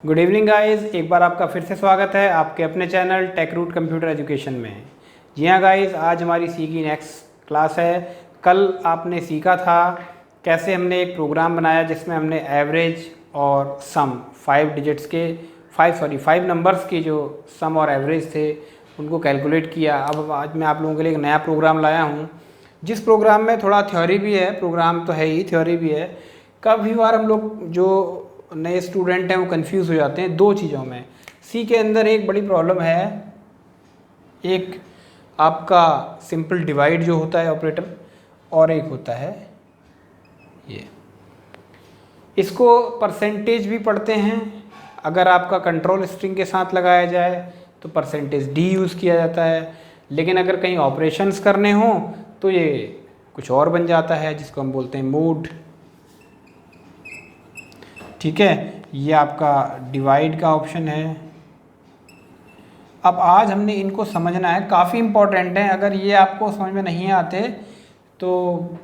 Good evening guys, एक बार आपका फिर से स्वागत है आपके अपने channel Tech Root Computer Education में। जी हाँ गाइस, आज हमारी सी की नेक्स्ट क्लास है। कल आपने सीखा था कैसे हमने एक प्रोग्राम बनाया जिसमें हमने एवरेज और सम 5 नंबर्स की जो सम और एवरेज थे उनको कैलकुलेट किया। अब आज मैं आप लोगों के लिए एक नया प्रोग्राम लाया हूँ जिस प्रोग्राम में थोड़ा थ्योरी भी है, प्रोग्राम तो है ही, थ्योरी भी है। कभी बार हम लोग जो नए स्टूडेंट हैं वो कंफ्यूज हो जाते हैं दो चीज़ों में। सी के अंदर एक बड़ी प्रॉब्लम है, एक आपका सिंपल डिवाइड जो होता है ऑपरेटर, और एक होता है ये, इसको परसेंटेज भी पढ़ते हैं। अगर आपका कंट्रोल स्ट्रिंग के साथ लगाया जाए तो परसेंटेज डी यूज़ किया जाता है, लेकिन अगर कहीं ऑपरेशंस करने हों तो ये कुछ और बन जाता है जिसको हम बोलते हैं मोड। ठीक है, ये आपका डिवाइड का ऑप्शन है। अब आज हमने इनको समझना है, काफ़ी इम्पोर्टेंट है। अगर ये आपको समझ में नहीं आते तो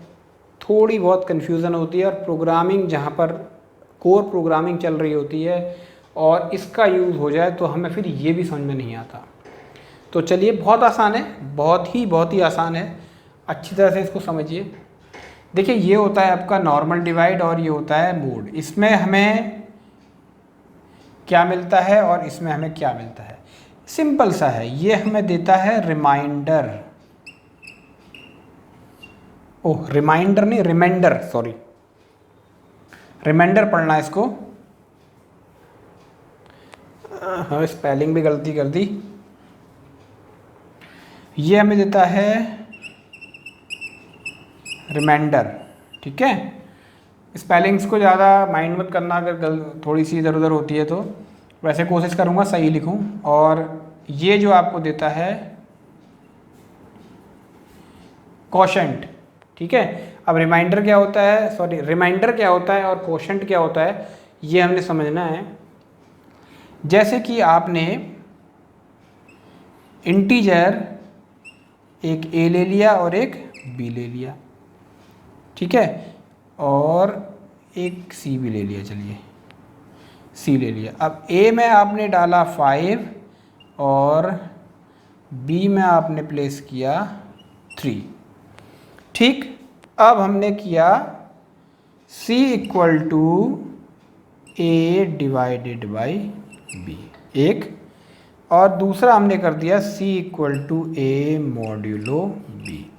थोड़ी बहुत कन्फ्यूज़न होती है, और प्रोग्रामिंग जहाँ पर कोर प्रोग्रामिंग चल रही होती है और इसका यूज़ हो जाए तो हमें फिर ये भी समझ में नहीं आता। तो चलिए, बहुत आसान है, बहुत ही आसान है। अच्छी तरह से इसको समझिए। देखिए, ये होता है आपका नॉर्मल डिवाइड और ये होता है मोड। इसमें हमें क्या मिलता है और इसमें हमें क्या मिलता है? सिंपल सा है, ये हमें देता है रिमाइंडर। ओह, रिमाइंडर नहीं, रिमाइंडर, सॉरी, रिमाइंडर पढ़ना है इसको। हाँ, स्पेलिंग भी गलती कर दी। ये हमें देता है रिमाइंडर। ठीक है, स्पेलिंग्स को ज़्यादा माइंड मत करना अगर थोड़ी सी इधर उधर होती है तो। वैसे कोशिश करूँगा सही लिखूँ। और ये जो आपको देता है कोशेंट। ठीक है, अब रिमाइंडर क्या होता है, सॉरी, रिमाइंडर क्या होता है और कोशेंट क्या होता है, ये हमने समझना है। जैसे कि आपने इंटीजर एक ए ले लिया और एक बी ले लिया, ठीक है, और एक सी भी ले लिया। चलिए, सी ले लिया। अब ए में आपने डाला 5 और बी में आपने प्लेस किया 3। ठीक, अब हमने किया C equal to A divided by B, एक, और दूसरा हमने कर दिया C equal to A modulo B.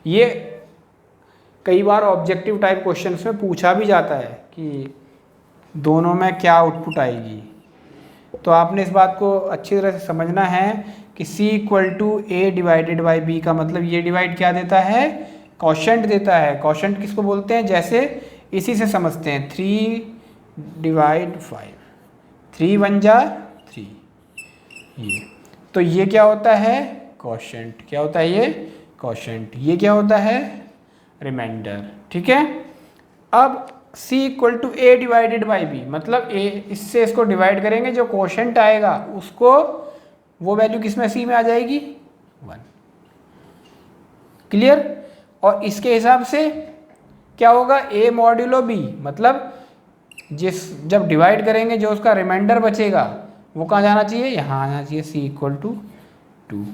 ये कई बार ऑब्जेक्टिव टाइप क्वेश्चंस में पूछा भी जाता है कि दोनों में क्या आउटपुट आएगी। तो आपने इस बात को अच्छी तरह से समझना है कि c equal to A divided by B का मतलब ये डिवाइड क्या देता है, कोशेंट देता है। कोशेंट किसको बोलते हैं, जैसे इसी से समझते हैं, 3 डिवाइड 5, 3 1 जा 3, ये। तो ये क्या होता है, कोशेंट। क्या होता है ये, कोशेंट। ये क्या होता है, रिमाइंडर। ठीक है, अब c equal to A divided by B मतलब a, इससे इसको डिवाइड करेंगे, जो कोशेंट आएगा उसको, वो वैल्यू किस में, c में आ जाएगी, 1। क्लियर। और इसके हिसाब से क्या होगा, a मॉड्यूलो b मतलब जब डिवाइड करेंगे जो उसका रिमाइंडर बचेगा वो कहाँ जाना चाहिए, यहाँ आना चाहिए, c इक्वल टू 2।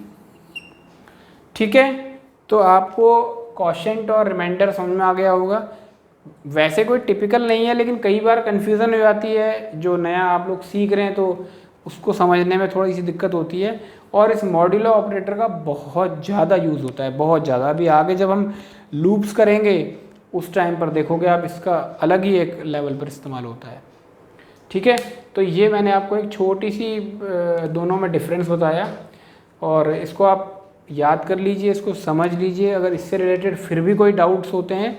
ठीक है, तो आपको कोशेंट और रिमाइंडर समझ में आ गया होगा। वैसे कोई टिपिकल नहीं है, लेकिन कई बार कन्फ्यूज़न हो जाती है। जो नया आप लोग सीख रहे हैं तो उसको समझने में थोड़ी सी दिक्कत होती है। और इस मॉड्यूलो ऑपरेटर का बहुत ज़्यादा यूज़ होता है, बहुत ज़्यादा। अभी आगे जब हम लूप्स करेंगे उस टाइम पर देखोगे आप, इसका अलग ही एक लेवल पर इस्तेमाल होता है। ठीक है, तो ये मैंने आपको एक छोटी सी दोनों में डिफरेंस बताया, और इसको आप याद कर लीजिए, इसको समझ लीजिए। अगर इससे रिलेटेड फिर भी कोई डाउट्स होते हैं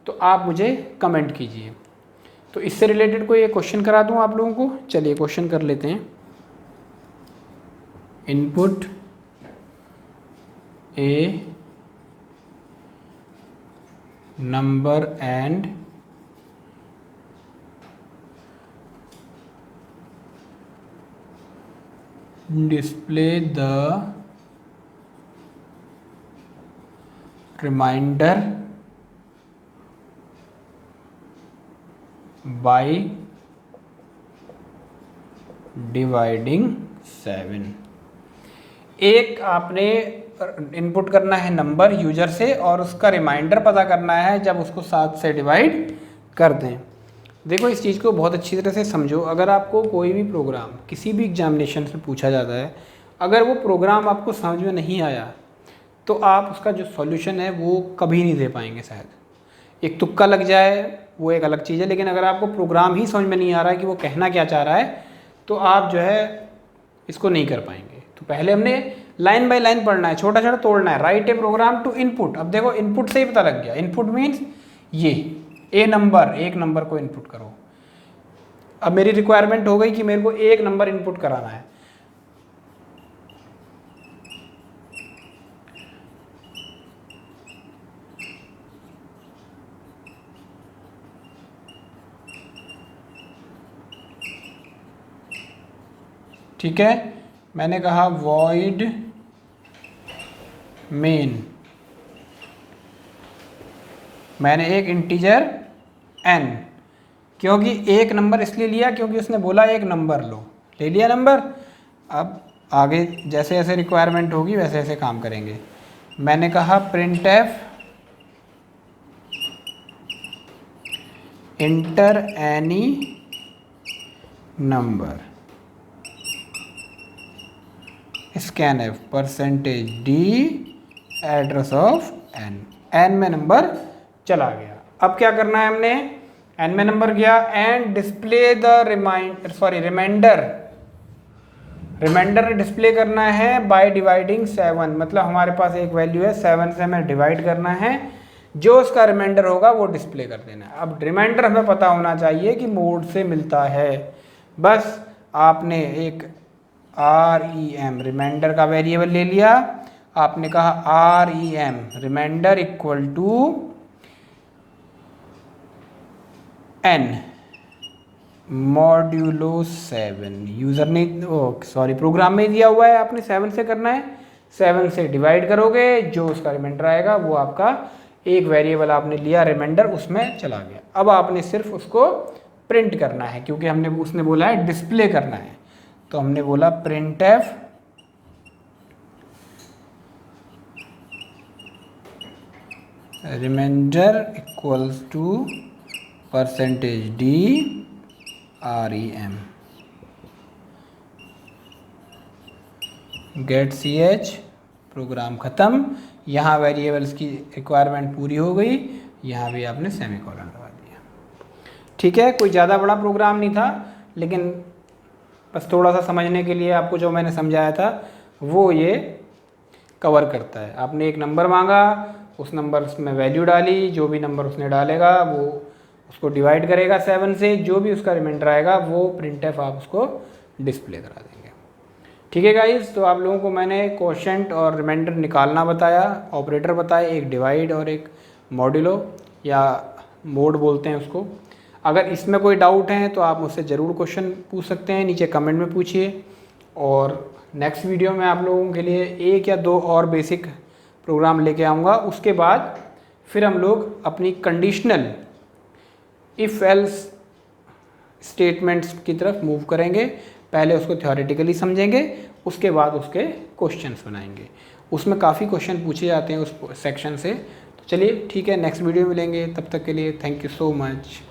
तो आप मुझे कमेंट कीजिए। तो इससे रिलेटेड कोई एक क्वेश्चन करा दूं आप लोगों को। चलिए क्वेश्चन कर लेते हैं। Input a number and display the remainder by dividing 7। एक आपने इनपुट करना है नंबर यूजर से और उसका रिमाइंडर पता करना है जब उसको 7 से डिवाइड कर दें। देखो इस चीज़ को बहुत अच्छी तरह से समझो। अगर आपको कोई भी प्रोग्राम किसी भी एग्जामिनेशन में पूछा जाता है, अगर वो प्रोग्राम आपको समझ में नहीं आया तो आप उसका जो सॉल्यूशन है वो कभी नहीं दे पाएंगे। शायद एक तुक्का लग जाए वो एक अलग चीज़ है, लेकिन अगर आपको प्रोग्राम ही समझ में नहीं आ रहा है कि वो कहना क्या चाह रहा है तो आप जो है इसको नहीं कर पाएंगे। तो पहले हमने लाइन बाय लाइन पढ़ना है, छोटा छोटा तोड़ना है। Write a program to input. अब देखो इनपुट से ही पता लग गया। इनपुट मीन्स ये एक नंबर को इनपुट करो। अब मेरी रिक्वायरमेंट हो गई कि मेरे को एक नंबर इनपुट कराना है। ठीक है, मैंने कहा वॉइड मेन, मैंने एक इंटीजर n, क्योंकि एक नंबर इसलिए लिया क्योंकि उसने बोला एक नंबर लो, ले लिया नंबर। अब आगे जैसे जैसे रिक्वायरमेंट होगी वैसे वैसे काम करेंगे। मैंने कहा printf inter any number scanf %d address of n में नंबर चला गया। अब क्या करना है हमने, n में नंबर गया and display the remainder display करना है बाय डिवाइडिंग 7। मतलब हमारे पास एक वैल्यू है 7 से हमें डिवाइड करना है, जो उसका रिमाइंडर होगा वो डिस्प्ले कर देना है। अब रिमाइंडर हमें पता होना चाहिए कि मोड से मिलता है। बस आपने एक rem रिमाइंडर का वेरिएबल ले लिया। आपने कहा rem remainder equal to n modulo 7। User ने प्रोग्राम में दिया हुआ है, आपने 7 से करना है। 7 से डिवाइड करोगे, जो उसका रिमाइंडर आएगा वो आपका एक वेरिएबल आपने लिया रिमाइंडर, उसमें चला गया। अब आपने सिर्फ उसको प्रिंट करना है, क्योंकि उसने बोला है डिस्प्ले करना है, तो हमने बोला printf remainder equals to %d rem get ch। Program ख़त्म। यहाँ वेरिएबल्स की रिक्वायरमेंट पूरी हो गई, यहाँ भी आपने सेमीकोलन लगा दिया। ठीक है, कोई ज़्यादा बड़ा प्रोग्राम नहीं था, लेकिन बस थोड़ा सा समझने के लिए आपको जो मैंने समझाया था वो ये कवर करता है। आपने एक नंबर मांगा, उस नंबर में वैल्यू डाली, जो भी नंबर उसने डालेगा वो उसको डिवाइड करेगा 7 से, जो भी उसका रिमाइंडर आएगा वो printf आप उसको डिस्प्ले करा देंगे। ठीक है गाइस, तो आप लोगों को मैंने कोशेंट और रिमाइंडर निकालना बताया, ऑपरेटर बताए, एक डिवाइड और एक मॉड्यूलो या मोड बोलते हैं उसको। अगर इसमें कोई डाउट है तो आप मुझसे ज़रूर क्वेश्चन पूछ सकते हैं, नीचे कमेंट में पूछिए। और नेक्स्ट वीडियो में आप लोगों के लिए 1 या 2 और बेसिक प्रोग्राम लेके आऊँगा। उसके बाद फिर हम लोग अपनी कंडीशनल इफ़ एल्स स्टेटमेंट्स की तरफ मूव करेंगे। पहले उसको थ्योरेटिकली समझेंगे, उसके बाद उसके क्वेश्चंस बनाएंगे। उसमें काफ़ी क्वेश्चन पूछे जाते हैं उस सेक्शन से। तो चलिए ठीक है, नेक्स्ट वीडियो मिलेंगे, तब तक के लिए थैंक यू सो मच।